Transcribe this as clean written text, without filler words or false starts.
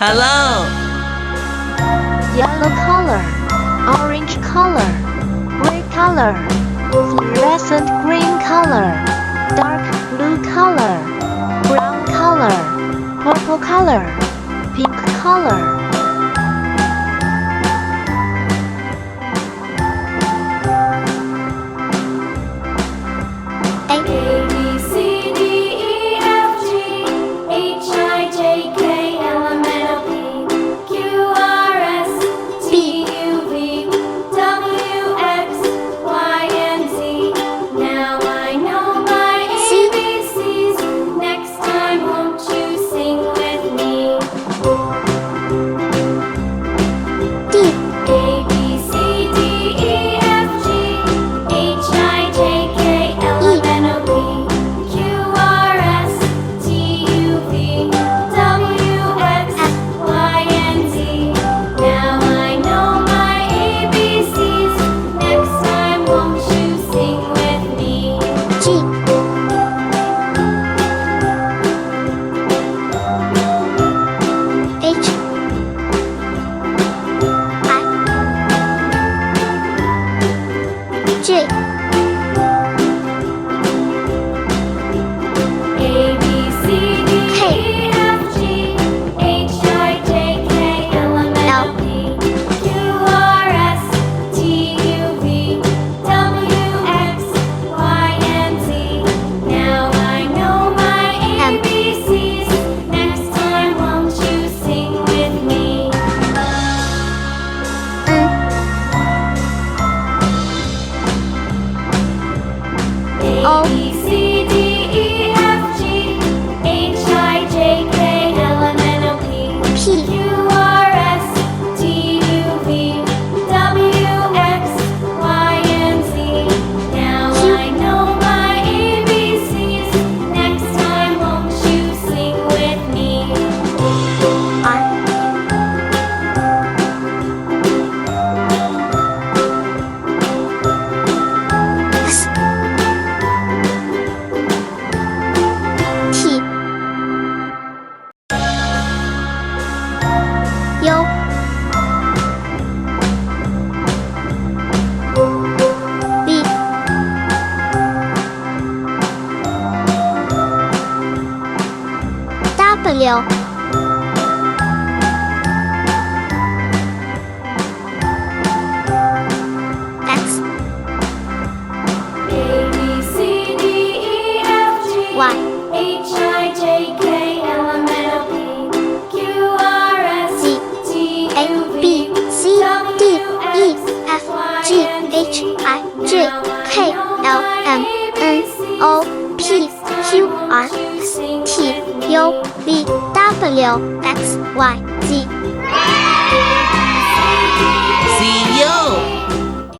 Hello. Yellow color, orange color, red color, fluorescent green color, dark blue color, brown color, purple color, pink color. W X A B C D E F G Y H I J K L M N O P Q R S Z T A U B V C D E F G H I J K L M N O P Q R S T U V W X Y Z. See you.